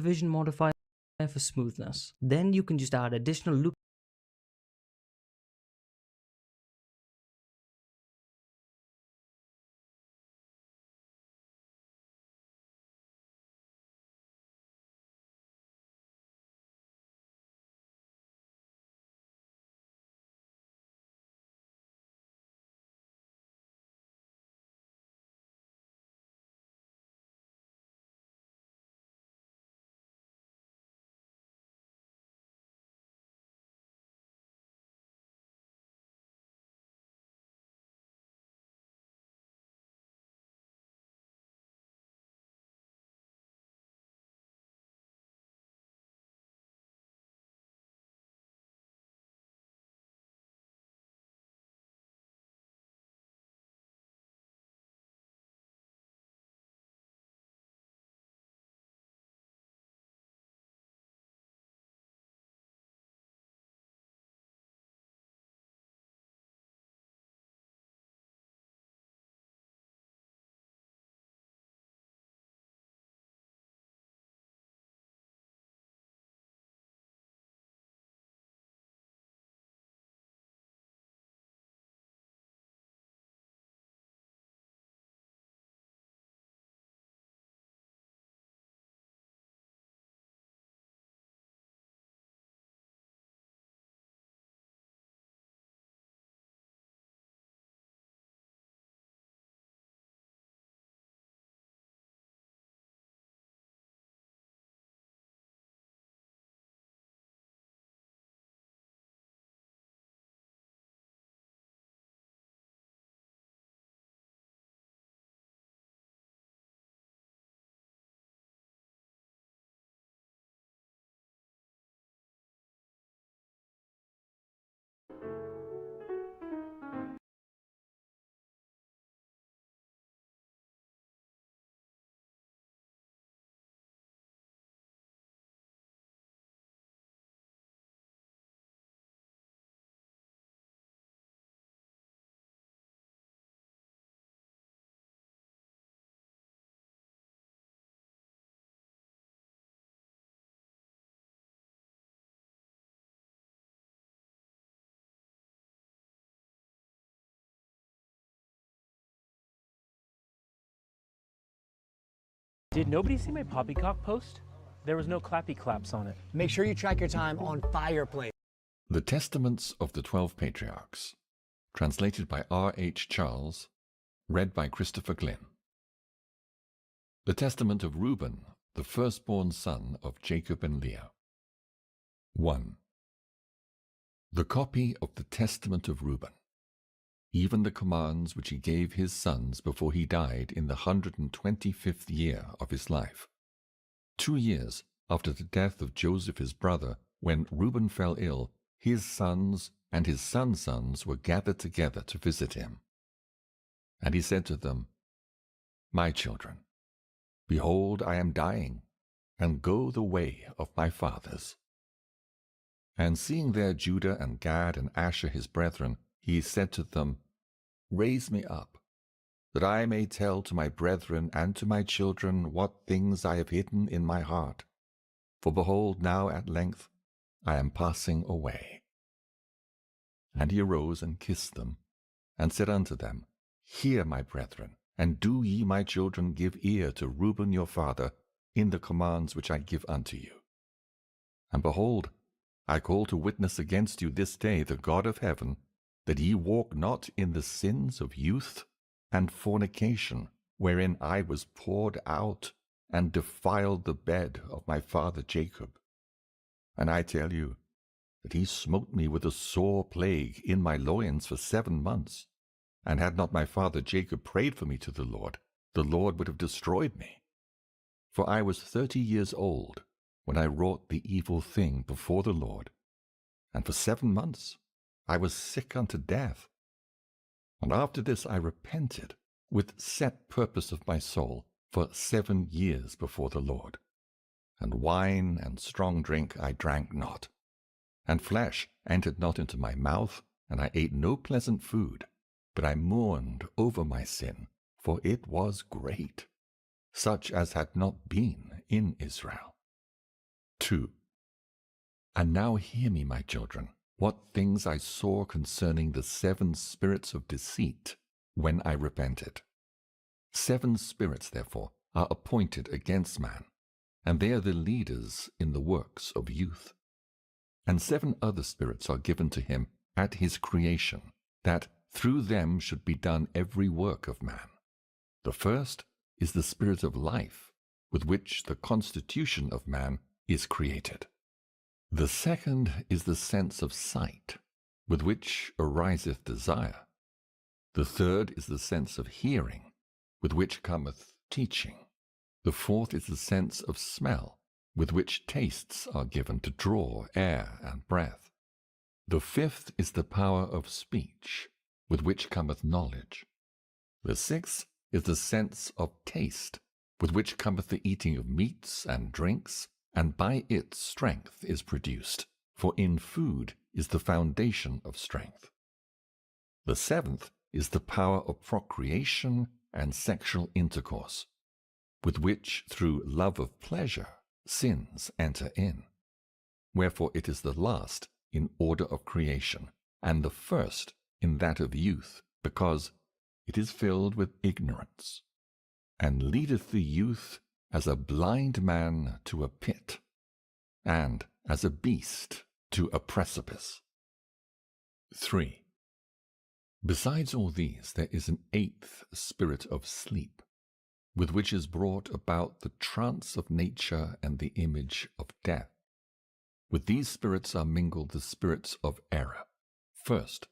vision modifier for smoothness. Then you can just add additional loop Did nobody see my poppycock post? There was no clappy claps on it. Make sure you track your time on Fireplace. The Testaments of the 12 Patriarchs, translated by R.H. Charles, read by Christopher Glynn. The Testament of Reuben, the firstborn son of Jacob and Leah. 1. The copy of the Testament of Reuben, even the commands which he gave his sons before he died in the 125th year of his life, 2 years after the death of Joseph his brother, when Reuben fell ill, his sons and his sons' sons were gathered together to visit him. And he said to them, My children, behold, I am dying, and go the way of my fathers. And seeing there Judah and Gad and Asher his brethren, he said to them, Raise me up, that I may tell to my brethren and to my children what things I have hidden in my heart. For behold, now at length I am passing away. And he arose and kissed them, and said unto them, Hear, my brethren, and do ye, my children, give ear to Reuben your father in the commands which I give unto you. And behold, I call to witness against you this day the God of heaven, that ye walk not in the sins of youth and fornication, wherein I was poured out, and defiled the bed of my father Jacob. And I tell you, that he smote me with a sore plague in my loins for 7 months. And had not my father Jacob prayed for me to the Lord would have destroyed me. For I was 30 years old when I wrought the evil thing before the Lord, and for 7 months I was sick unto death. And after this I repented with set purpose of my soul for 7 years before the Lord. And wine and strong drink I drank not, and flesh entered not into my mouth, and I ate no pleasant food, but I mourned over my sin, for it was great, such as had not been in Israel. 2. And now hear me, my children, what things I saw concerning the 7 spirits of deceit when I repented. 7 spirits, therefore, are appointed against man, and they are the leaders in the works of youth. And 7 other spirits are given to him at his creation, that through them should be done every work of man. The first is the spirit of life, with which the constitution of man is created. The second is the sense of sight, with which ariseth desire. The third is the sense of hearing, with which cometh teaching. The fourth is the sense of smell, with which tastes are given to draw air and breath. The fifth is the power of speech, with which cometh knowledge. The sixth is the sense of taste, with which cometh the eating of meats and drinks, and by it strength is produced, for in food is the foundation of strength. The seventh is the power of procreation and sexual intercourse, with which through love of pleasure sins enter in. Wherefore it is the last in order of creation, and the first in that of youth, because it is filled with ignorance, and leadeth the youth as a blind man to a pit, and as a beast to a precipice. 3. Besides all these, there is an 8th spirit of sleep, with which is brought about the trance of nature and the image of death. With these spirits are mingled the spirits of error. First,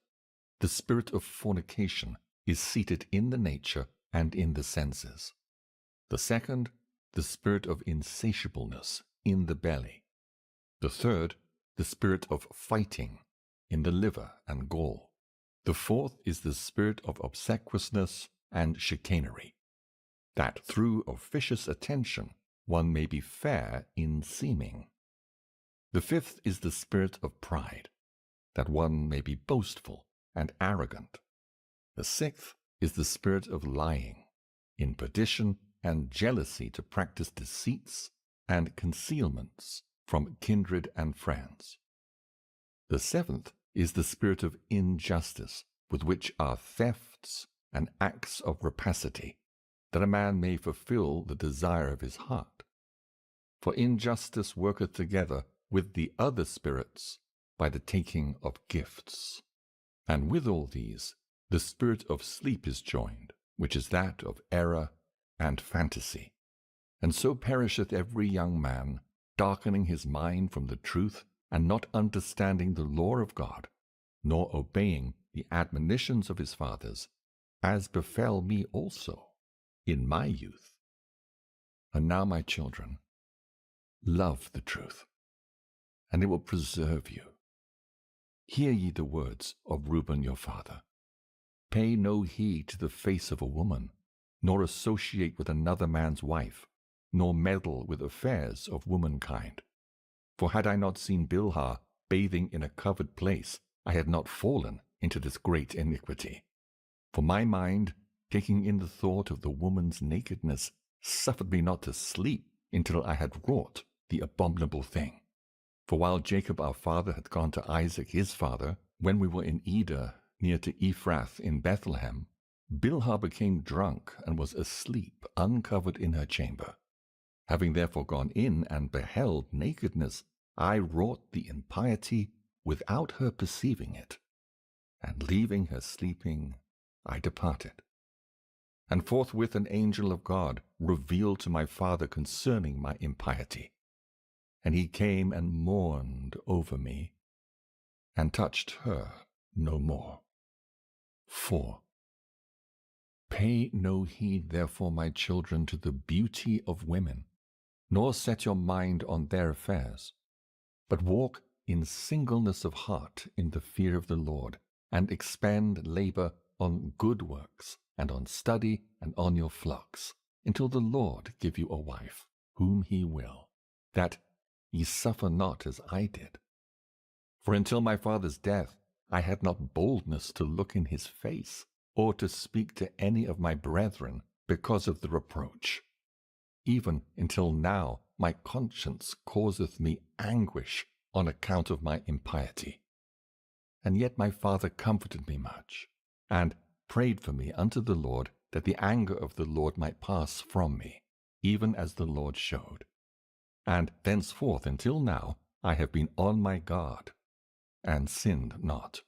the spirit of fornication is seated in the nature and in the senses. The second, the spirit of insatiableness in the belly. The third, the spirit of fighting in the liver and gall. The fourth is the spirit of obsequiousness and chicanery, that through officious attention one may be fair in seeming. The fifth is the spirit of pride, that one may be boastful and arrogant. The sixth is the spirit of lying, in perdition and jealousy to practice deceits and concealments from kindred and friends. The seventh is the spirit of injustice, with which are thefts and acts of rapacity, that a man may fulfill the desire of his heart. For injustice worketh together with the other spirits by the taking of gifts. And with all these, the spirit of sleep is joined, which is that of error and fantasy. And so perisheth every young man, darkening his mind from the truth, and not understanding the law of God, nor obeying the admonitions of his fathers, as befell me also in my youth. And now, my children, love the truth, and it will preserve you. Hear ye the words of Reuben your father. Pay no heed to the face of a woman, nor associate with another man's wife, nor meddle with affairs of womankind. For had I not seen Bilhah bathing in a covered place, I had not fallen into this great iniquity. For my mind, taking in the thought of the woman's nakedness, suffered me not to sleep until I had wrought the abominable thing. For while Jacob our father had gone to Isaac his father, when we were in Eder, near to Ephrath in Bethlehem, Bilhah became drunk and was asleep, uncovered in her chamber. Having therefore gone in and beheld nakedness, I wrought the impiety without her perceiving it, and leaving her sleeping, I departed. And forthwith an angel of God revealed to my father concerning my impiety. And he came and mourned over me, and touched her no more. 4. Pay no heed, therefore, my children, to the beauty of women, nor set your mind on their affairs, but walk in singleness of heart in the fear of the Lord, and expend labor on good works, and on study, and on your flocks, until the Lord give you a wife, whom he will, that ye suffer not as I did. For until my father's death I had not boldness to look in his face, or to speak to any of my brethren because of the reproach. even until now my conscience causeth me anguish on account of my impiety. And yet my father comforted me much, and prayed for me unto the Lord, that the anger of the Lord might pass from me, even as the Lord showed. And thenceforth until now I have been on my guard, and sinned not.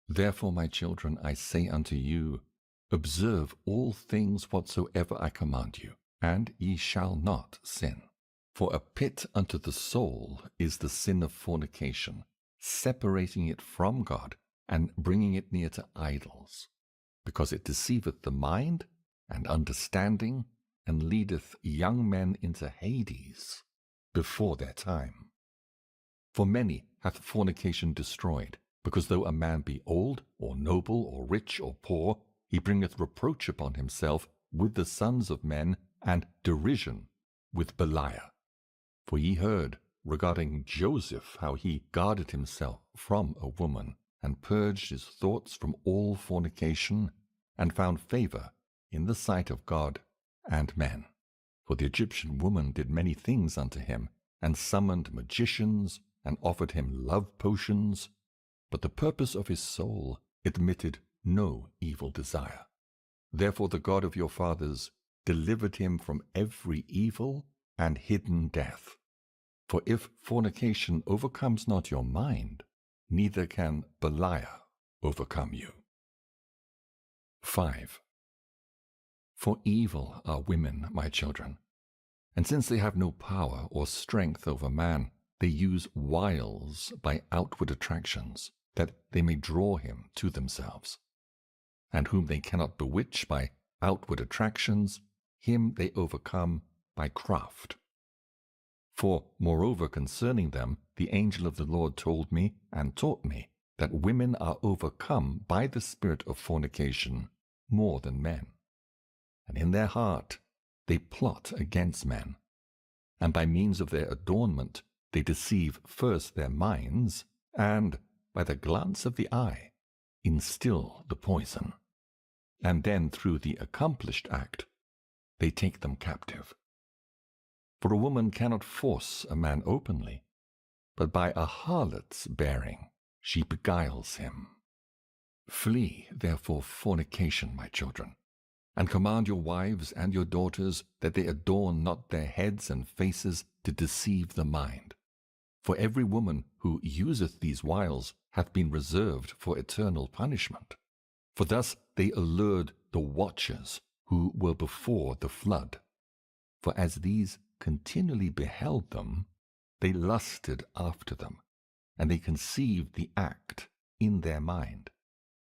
Therefore, my children, I say unto you, observe all things whatsoever I command you, and ye shall not sin. For a pit unto the soul is the sin of fornication, separating it from God, and bringing it near to idols, because it deceiveth the mind and understanding, and leadeth young men into Hades before their time. For many hath fornication destroyed, because though a man be old, or noble, or rich, or poor, he bringeth reproach upon himself with the sons of men, and derision with Belial. For ye heard regarding Joseph how he guarded himself from a woman, and purged his thoughts from all fornication, and found favor in the sight of God and men. For the Egyptian woman did many things unto him, and summoned magicians, and offered him love potions, but the purpose of his soul admitted no evil desire. Therefore the God of your fathers delivered him from every evil and hidden death. For if fornication overcomes not your mind, neither can Belial overcome you. 5. For evil are women, my children, and since they have no power or strength over man, they use wiles by outward attractions, that they may draw him to themselves. And whom they cannot bewitch by outward attractions, him they overcome by craft. For, moreover, concerning them, the angel of the Lord told me and taught me that women are overcome by the spirit of fornication more than men. And in their heart they plot against men, and by means of their adornment they deceive first their minds, and, by the glance of the eye, instill the poison. And then through the accomplished act they take them captive. For a woman cannot force a man openly, but by a harlot's bearing she beguiles him. Flee, therefore, fornication, my children, and command your wives and your daughters that they adorn not their heads and faces to deceive the mind. For every woman who useth these wiles hath been reserved for eternal punishment. For thus they allured the watchers who were before the flood. For as these continually beheld them, they lusted after them, and they conceived the act in their mind.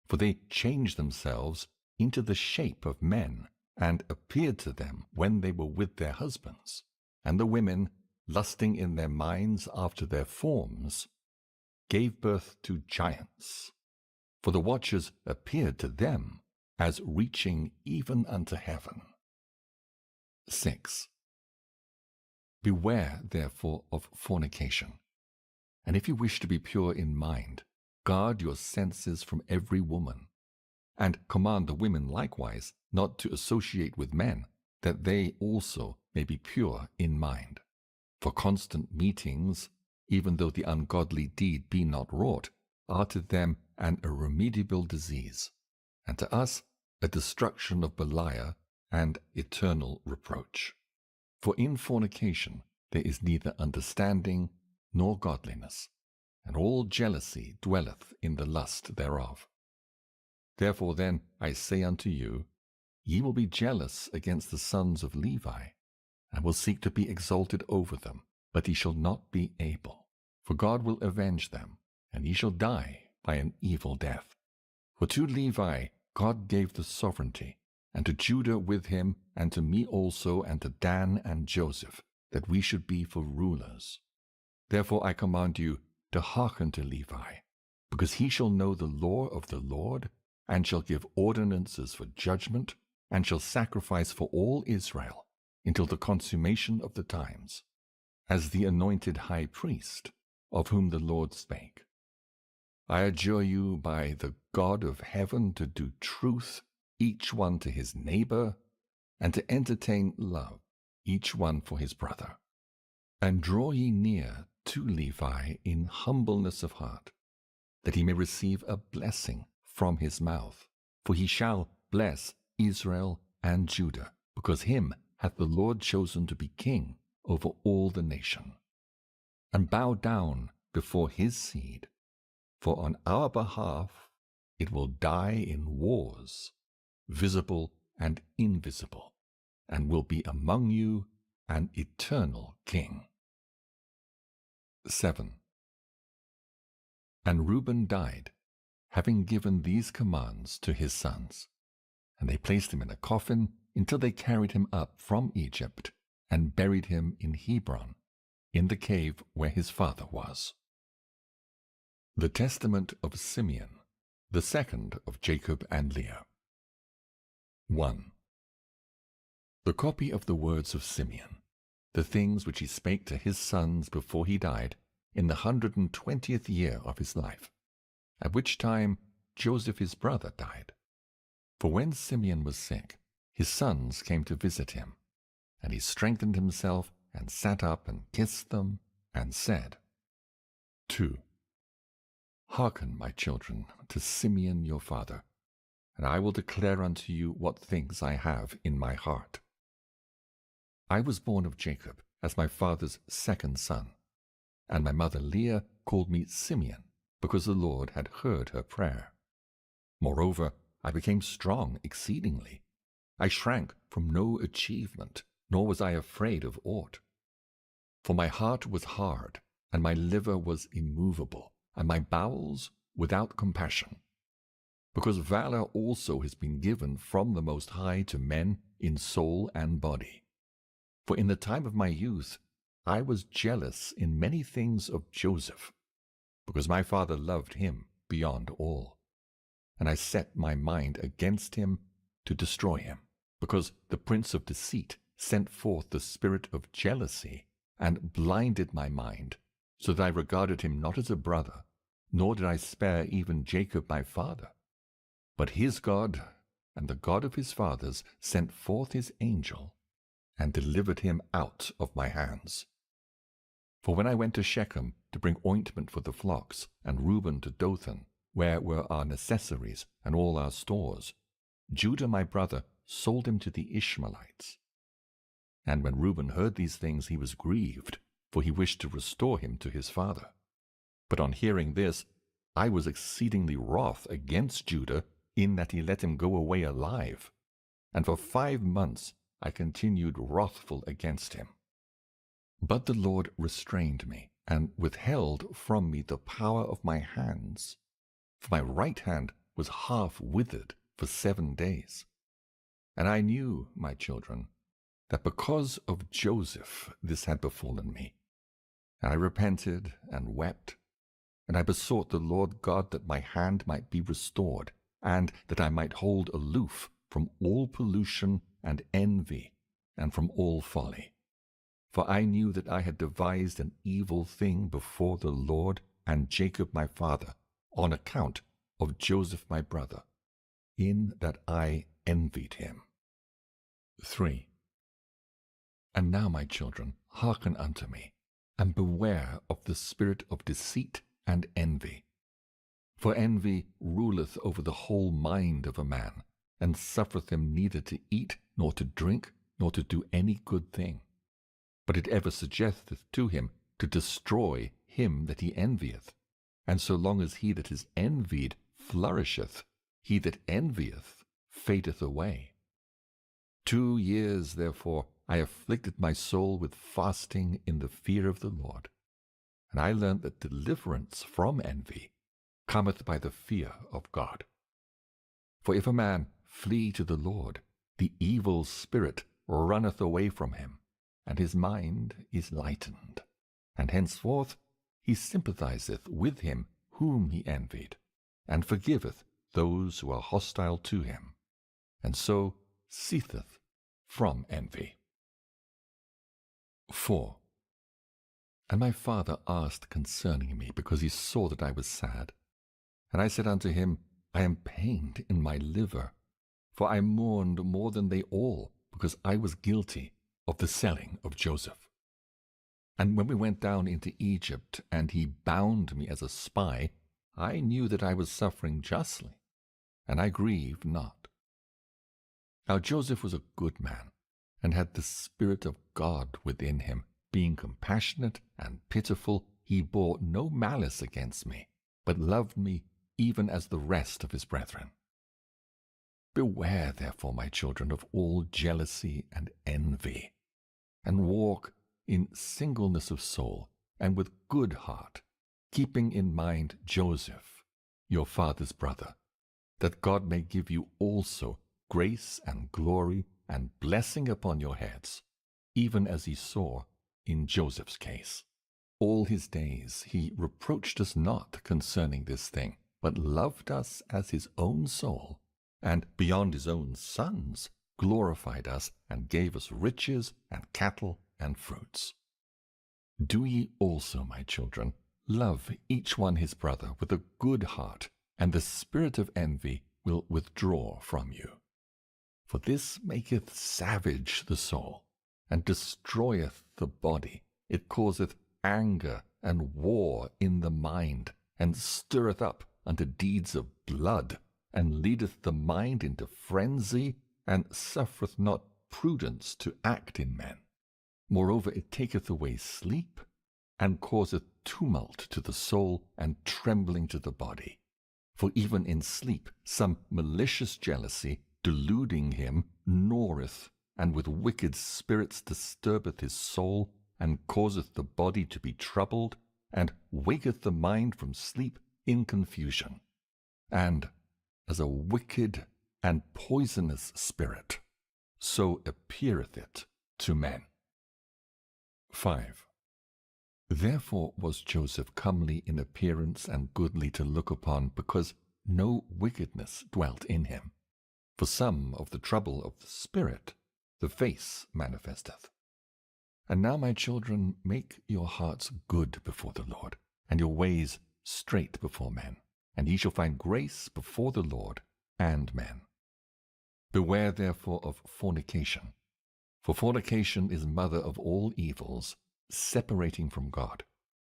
For they changed themselves into the shape of men, and appeared to them when they were with their husbands. And the women, lusting in their minds after their forms, gave birth to giants. For the watchers appeared to them as reaching even unto heaven. 6. Beware, therefore, of fornication. And if you wish to be pure in mind, guard your senses from every woman, and command the women likewise not to associate with men, that they also may be pure in mind. For constant meetings, even though the ungodly deed be not wrought, are to them an irremediable disease, and to us a destruction of Belial and eternal reproach. For in fornication there is neither understanding nor godliness, and all jealousy dwelleth in the lust thereof. Therefore then I say unto you, ye will be jealous against the sons of Levi, and will seek to be exalted over them, but ye shall not be able. For God will avenge them, and ye shall die by an evil death. For to Levi God gave the sovereignty, and to Judah with him, and to me also, and to Dan and Joseph, that we should be for rulers. Therefore I command you to hearken to Levi, because he shall know the law of the Lord, and shall give ordinances for judgment, and shall sacrifice for all Israel, until the consummation of the times, as the anointed high priest, of whom the Lord spake. I adjure you by the God of heaven to do truth, each one to his neighbor, and to entertain love, each one for his brother. And draw ye near to Levi in humbleness of heart, that he may receive a blessing from his mouth. For he shall bless Israel and Judah, because him hath the Lord chosen to be king over all the nation. And bow down before his seed, for on our behalf it will die in wars, visible and invisible, and will be among you an eternal king. 7. And Reuben died, having given these commands to his sons. And they placed him in a coffin until they carried him up from Egypt and buried him in Hebron, in the cave where his father was. The Testament of Simeon, the second of Jacob and Leah. 1. The copy of the words of Simeon, the things which he spake to his sons before he died, in the 120th year of his life, at which time Joseph his brother died. For when Simeon was sick, his sons came to visit him, and he strengthened himself, and sat up, and kissed them, and said, 2. Hearken, my children, to Simeon your father, and I will declare unto you what things I have in my heart. I was born of Jacob as my father's second son, and my mother Leah called me Simeon, because the Lord had heard her prayer. Moreover, I became strong exceedingly. I shrank from no achievement, nor was I afraid of aught. For my heart was hard, and my liver was immovable, and my bowels without compassion. Because valor also has been given from the Most High to men in soul and body. For in the time of my youth I was jealous in many things of Joseph, because my father loved him beyond all. And I set my mind against him to destroy him, because the prince of deceit sent forth the spirit of jealousy and blinded my mind, so that I regarded him not as a brother, nor did I spare even Jacob my father. But his God and the God of his fathers sent forth his angel and delivered him out of my hands. For when I went to Shechem to bring ointment for the flocks, and Reuben to Dothan, where were our necessaries and all our stores, Judah my brother sold him to the Ishmaelites. And when Reuben heard these things, he was grieved, for he wished to restore him to his father. But on hearing this, I was exceedingly wroth against Judah, in that he let him go away alive. And for 5 months I continued wrathful against him. But the Lord restrained me, and withheld from me the power of my hands. For my right hand was half withered for 7 days. And I knew, my children, that because of Joseph this had befallen me. And I repented and wept, and I besought the Lord God that my hand might be restored, and that I might hold aloof from all pollution and envy, and from all folly. For I knew that I had devised an evil thing before the Lord and Jacob my father, on account of Joseph my brother, in that I envied him. 3. And now, my children, hearken unto me, and beware of the spirit of deceit and envy. For envy ruleth over the whole mind of a man, and suffereth him neither to eat, nor to drink, nor to do any good thing. But it ever suggesteth to him to destroy him that he envieth. And so long as he that is envied flourisheth, he that envieth fadeth away. 2 years, therefore, I afflicted my soul with fasting in the fear of the Lord. And I learned that deliverance from envy cometh by the fear of God. For if a man flee to the Lord, the evil spirit runneth away from him, and his mind is lightened. And henceforth he sympathizeth with him whom he envied, and forgiveth those who are hostile to him, and so ceaseth from envy. 4. And my father asked concerning me, because he saw that I was sad. And I said unto him, I am pained in my liver, for I mourned more than they all, because I was guilty, of the selling of Joseph. And when we went down into Egypt, and he bound me as a spy, I knew that I was suffering justly, and I grieved not. Now Joseph was a good man, and had the Spirit of God within him. Being compassionate and pitiful, he bore no malice against me, but loved me even as the rest of his brethren. Beware, therefore, my children, of all jealousy and envy, and walk in singleness of soul and with good heart, keeping in mind Joseph, your father's brother, that God may give you also grace and glory and blessing upon your heads, even as he saw in Joseph's case. All his days he reproached us not concerning this thing, but loved us as his own soul, and beyond his own sons glorified us, and gave us riches and cattle and fruits. Do ye also, my children, love each one his brother with a good heart, and the spirit of envy will withdraw from you. For this maketh savage the soul, and destroyeth the body. It causeth anger and war in the mind, and stirreth up unto deeds of blood, and leadeth the mind into frenzy, and suffereth not prudence to act in men. Moreover, it taketh away sleep, and causeth tumult to the soul, and trembling to the body. For even in sleep some malicious jealousy, deluding him, gnawereth, and with wicked spirits disturbeth his soul, and causeth the body to be troubled, and waketh the mind from sleep in confusion. And as a wicked and poisonous spirit, so appeareth it to men. 5. Therefore was Joseph comely in appearance and goodly to look upon, because no wickedness dwelt in him. For some of the trouble of the spirit the face manifesteth. And now, my children, make your hearts good before the Lord, and your ways straight before men, and ye shall find grace before the Lord and men. Beware therefore of fornication, for fornication is mother of all evils, separating from God,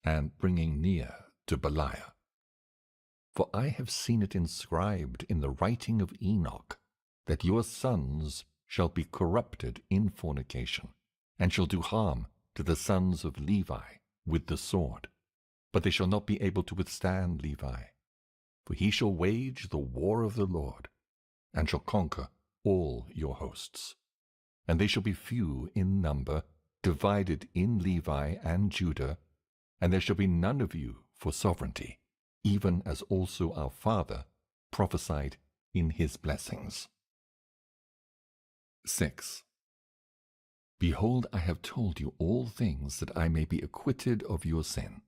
and bringing near to Belial. For I have seen it inscribed in the writing of Enoch, that your sons shall be corrupted in fornication, and shall do harm to the sons of Levi with the sword. But they shall not be able to withstand Levi, for he shall wage the war of the Lord, and shall conquer all your hosts. And they shall be few in number, divided in Levi and Judah, and there shall be none of you for sovereignty, even as also our father prophesied in his blessings. 6. Behold, I have told you all things, that I may be acquitted of your sin.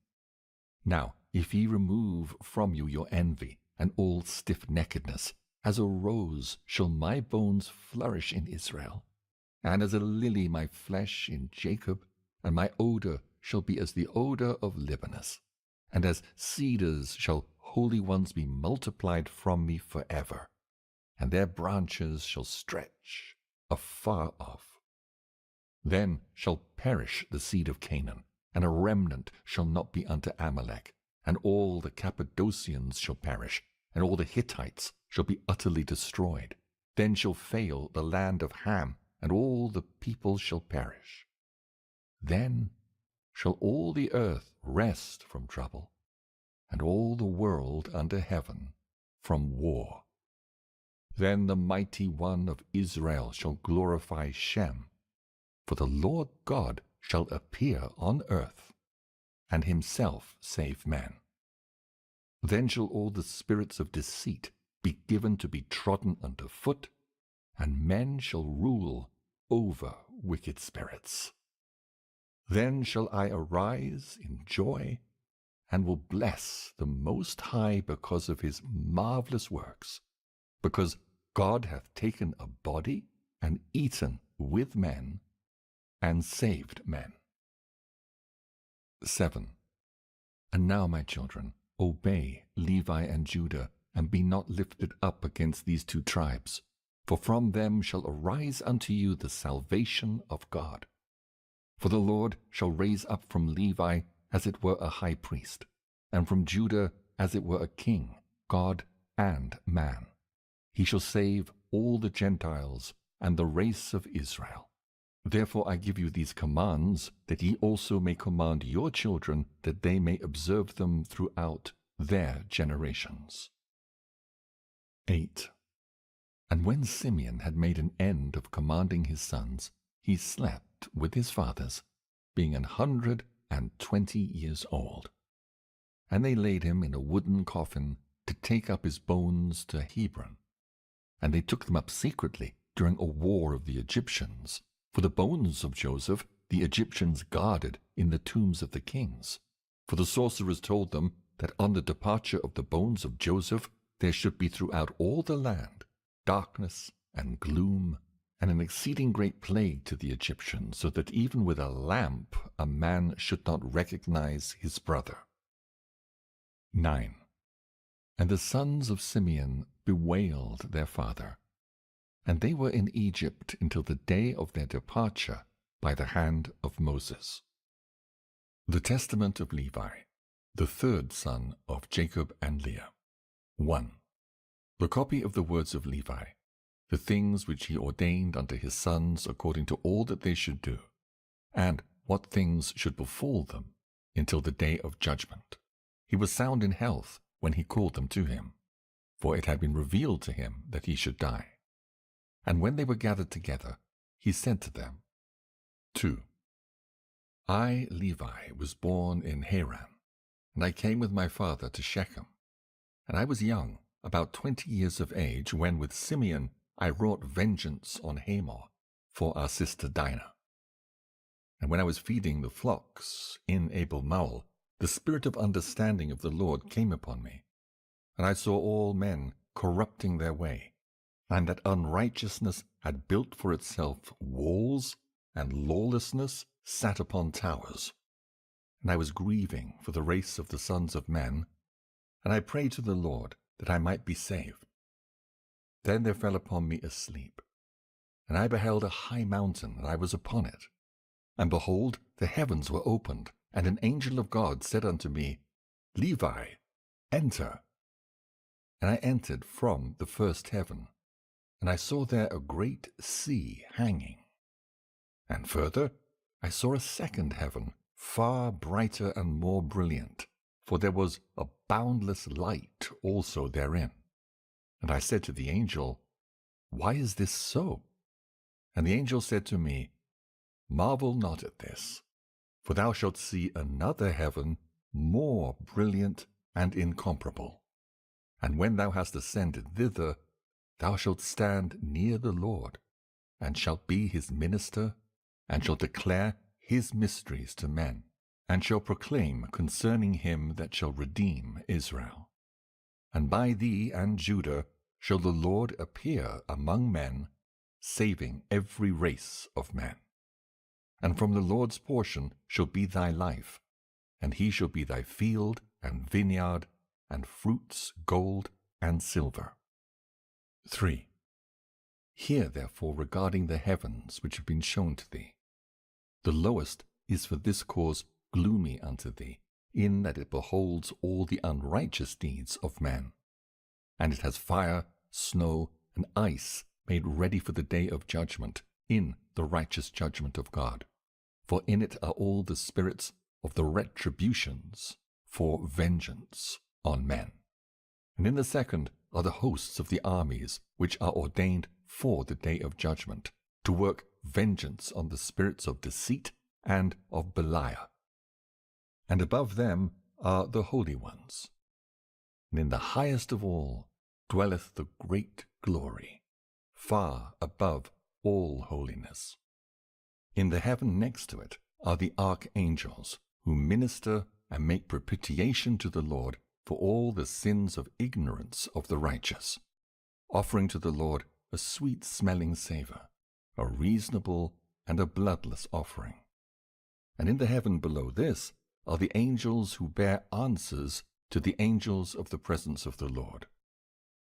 Now, if ye remove from you your envy, and all stiff-neckedness, as a rose shall my bones flourish in Israel, and as a lily my flesh in Jacob, and my odor shall be as the odor of Libanus, and as cedars shall holy ones be multiplied from me forever, and their branches shall stretch afar off. Then shall perish the seed of Canaan, and a remnant shall not be unto Amalek, and all the Cappadocians shall perish, and all the Hittites shall be utterly destroyed. Then shall fail the land of Ham, and all the people shall perish. Then shall all the earth rest from trouble, and all the world under heaven from war. Then the mighty one of Israel shall glorify Shem, for the Lord God shall appear on earth, and himself save men. Then shall all the spirits of deceit be given to be trodden under foot, and men shall rule over wicked spirits. Then shall I arise in joy, and will bless the Most High because of his marvelous works, because God hath taken a body and eaten with men, and saved men. 7. And now, my children, obey Levi and Judah, and be not lifted up against these two tribes, for from them shall arise unto you the salvation of God. For the Lord shall raise up from Levi as it were a high priest, and from Judah as it were a king, God and man. He shall save all the Gentiles and the race of Israel. Therefore I give you these commands, that ye also may command your children, that they may observe them throughout their generations. 8. And when Simeon had made an end of commanding his sons, he slept with his fathers, being 120 years old. And they laid him in a wooden coffin to take up his bones to Hebron. And they took them up secretly during a war of the Egyptians, for the bones of Joseph the Egyptians guarded in the tombs of the kings. For the sorcerers told them that on the departure of the bones of Joseph there should be throughout all the land darkness and gloom, and an exceeding great plague to the Egyptians, so that even with a lamp a man should not recognize his brother. 9. And the sons of Simeon bewailed their father, and they were in Egypt until the day of their departure by the hand of Moses. The testament of Levi, the third son of Jacob and Leah. 1. The copy of the words of Levi, the things which he ordained unto his sons according to all that they should do, and what things should befall them until the day of judgment. He was sound in health when he called them to him, for it had been revealed to him that he should die. And when they were gathered together, he said to them, 2. I, Levi, was born in Haran, and I came with my father to Shechem. And I was young, about 20 years of age, when with Simeon I wrought vengeance on Hamor for our sister Dinah. And when I was feeding the flocks in Abel Maul, the spirit of understanding of the Lord came upon me, and I saw all men corrupting their way, and that unrighteousness had built for itself walls, and lawlessness sat upon towers. And I was grieving for the race of the sons of men, and I prayed to the Lord that I might be saved. Then there fell upon me a sleep, and I beheld a high mountain, and I was upon it. And behold, the heavens were opened, and an angel of God said unto me, Levi, enter. And I entered from the first heaven, and I saw there a great sea hanging. And further, I saw a second heaven, far brighter and more brilliant, for there was a boundless light also therein. And I said to the angel, Why is this so? And the angel said to me, Marvel not at this, for thou shalt see another heaven more brilliant and incomparable. And when thou hast ascended thither, thou shalt stand near the Lord, and shalt be his minister, and shalt declare his mysteries to men, and shall proclaim concerning him that shall redeem Israel. And by thee and Judah shall the Lord appear among men, saving every race of men. And from the Lord's portion shall be thy life, and he shall be thy field and vineyard, and fruits, gold, and silver. 3. Hear therefore regarding the heavens which have been shown to thee. The lowest is for this cause gloomy unto thee, in that it beholds all the unrighteous deeds of men. And it has fire, snow, and ice made ready for the day of judgment, in the righteous judgment of God. For in it are all the spirits of the retributions for vengeance on men. And in the second are the hosts of the armies, which are ordained for the day of judgment, to work vengeance on the spirits of deceit and of Belial. And above them are the holy ones. And in the highest of all dwelleth the great glory, far above all holiness. In the heaven next to it are the archangels, who minister and make propitiation to the Lord for all the sins of ignorance of the righteous, offering to the Lord a sweet-smelling savour, a reasonable and a bloodless offering. And in the heaven below this are the angels who bear answers to the angels of the presence of the Lord.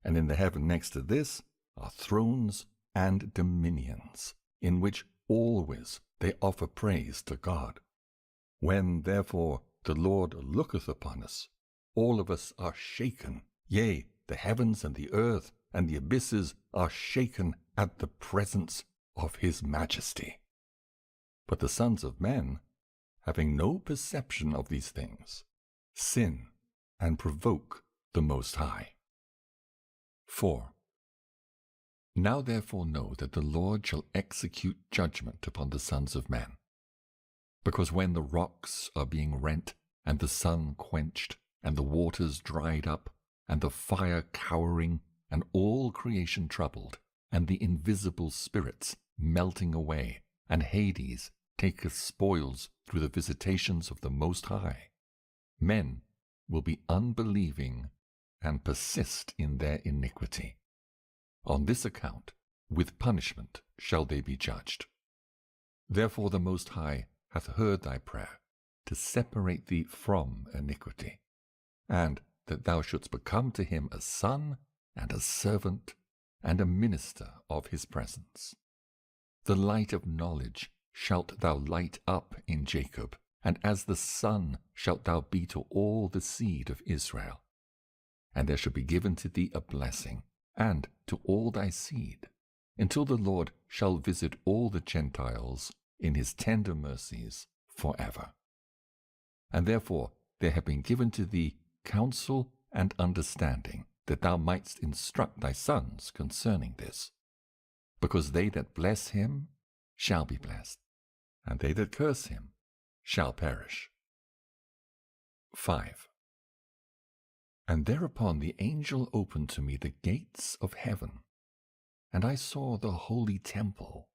And in the heaven next to this are thrones and dominions, in which always they offer praise to God. When, therefore, the Lord looketh upon us, all of us are shaken, yea, the heavens and the earth and the abysses are shaken at the presence of his majesty. But the sons of men, having no perception of these things, sin and provoke the Most High. 4. Now therefore know that the Lord shall execute judgment upon the sons of men. Because when the rocks are being rent, and the sun quenched, and the waters dried up, and the fire cowering, and all creation troubled, and the invisible spirits melting away, and Hades taketh spoils through the visitations of the Most High, men will be unbelieving and persist in their iniquity. On this account, with punishment shall they be judged. Therefore the Most High hath heard thy prayer, to separate thee from iniquity, and that thou shouldst become to him a son and a servant and a minister of his presence. The light of knowledge shalt thou light up in Jacob, and as the sun shalt thou be to all the seed of Israel. And there shall be given to thee a blessing, and to all thy seed, until the Lord shall visit all the Gentiles in his tender mercies forever. And therefore there have been given to thee counsel and understanding, that thou mightst instruct thy sons concerning this. Because they that bless him shall be blessed, and they that curse him shall perish. 5. And thereupon the angel opened to me the gates of heaven, and I saw the holy temple,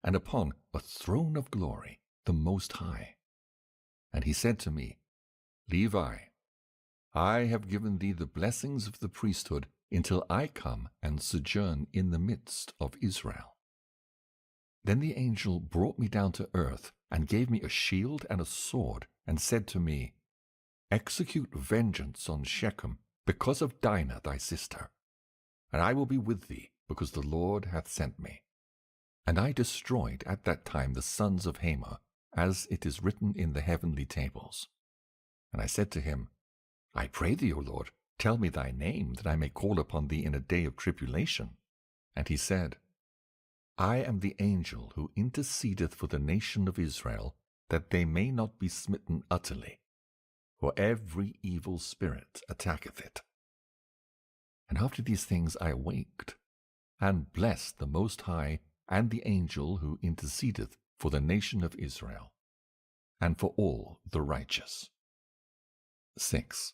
and upon a throne of glory the Most High. And he said to me, Levi, I have given thee the blessings of the priesthood until I come and sojourn in the midst of Israel. Then the angel brought me down to earth, and gave me a shield and a sword, and said to me, Execute vengeance on Shechem because of Dinah thy sister, and I will be with thee, because the Lord hath sent me. And I destroyed at that time the sons of Hamor, as it is written in the heavenly tables. And I said to him, I pray thee, O Lord, tell me thy name, that I may call upon thee in a day of tribulation. And he said, I am the angel who intercedeth for the nation of Israel, that they may not be smitten utterly, for every evil spirit attacketh it. And after these things I awaked, and blessed the Most High and the angel who intercedeth for the nation of Israel, and for all the righteous. 6.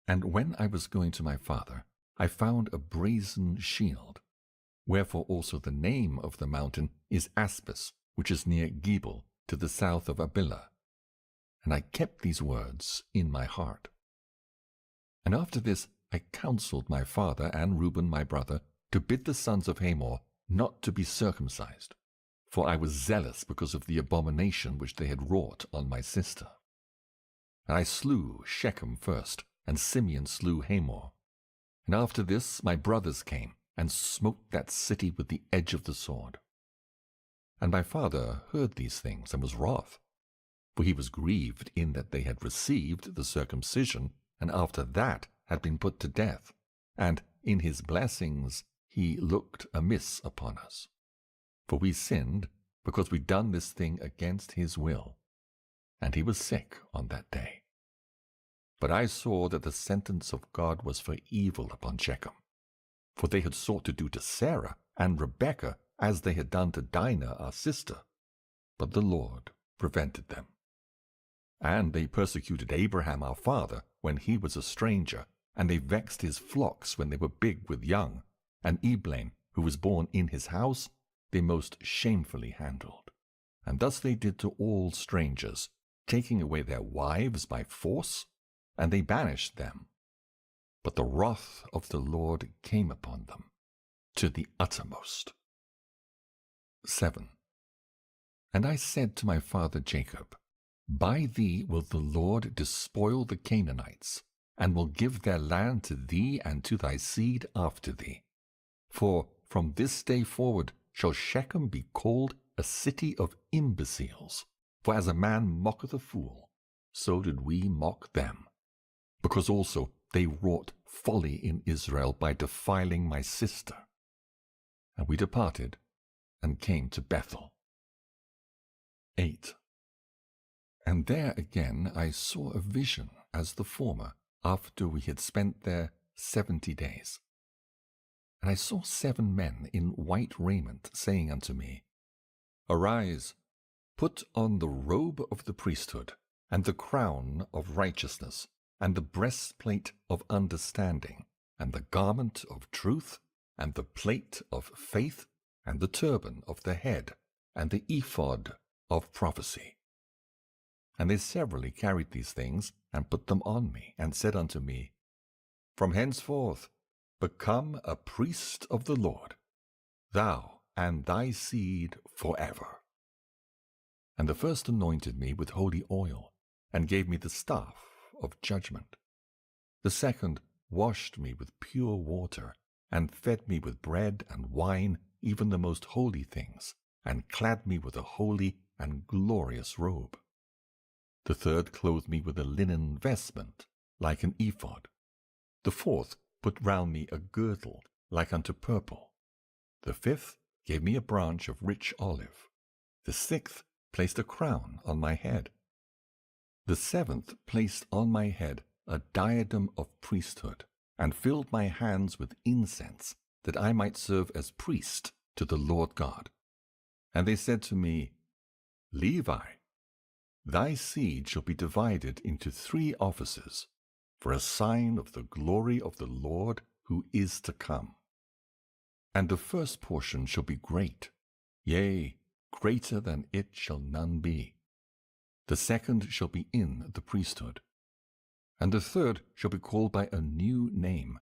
And when I was going to my father, I found a brazen shield, wherefore also the name of the mountain is Aspis, which is near Gebel, to the south of Abilah. And I kept these words in my heart. And after this I counselled my father and Reuben my brother to bid the sons of Hamor not to be circumcised, for I was zealous because of the abomination which they had wrought on my sister. And I slew Shechem first, and Simeon slew Hamor. And after this my brothers came, and smote that city with the edge of the sword. And my father heard these things, and was wroth, for he was grieved in that they had received the circumcision, and after that had been put to death, and in his blessings he looked amiss upon us. For we sinned, because we done this thing against his will, and he was sick on that day. But I saw that the sentence of God was for evil upon Shechem, for they had sought to do to Sarah and Rebekah as they had done to Dinah our sister, but the Lord prevented them. And they persecuted Abraham our father when he was a stranger, and they vexed his flocks when they were big with young, and Eblaim, who was born in his house, they most shamefully handled. And thus they did to all strangers, taking away their wives by force, and they banished them. But the wrath of the Lord came upon them to the uttermost. 7. And I said to my father Jacob, By thee will the Lord despoil the Canaanites, and will give their land to thee and to thy seed after thee. For from this day forward shall Shechem be called a city of imbeciles. For as a man mocketh a fool, so did we mock them. Because also they wrought folly in Israel by defiling my sister. And we departed and came to Bethel. 8. And there again I saw a vision as the former, after we had spent there 70 days. And I saw 7 men in white raiment, saying unto me, Arise, put on the robe of the priesthood, and the crown of righteousness, and the breastplate of understanding, and the garment of truth, and the plate of faith, and the turban of the head, and the ephod of prophecy. And they severally carried these things, and put them on me, and said unto me, From henceforth become a priest of the Lord, thou and thy seed forever. And the first anointed me with holy oil, and gave me the staff of judgment. The second washed me with pure water, and fed me with bread and wine, even the most holy things, and clad me with a holy and glorious robe. The third clothed me with a linen vestment, like an ephod. The fourth put round me a girdle, like unto purple. The fifth gave me a branch of rich olive. The sixth placed a crown on my head. The seventh placed on my head a diadem of priesthood, and filled my hands with incense, that I might serve as priest to the Lord God. And they said to me, Levi, thy seed shall be divided into 3 offices, for a sign of the glory of the Lord who is to come. And the first portion shall be great, yea, greater than it shall none be. The second shall be in the priesthood. And the third shall be called by a new name,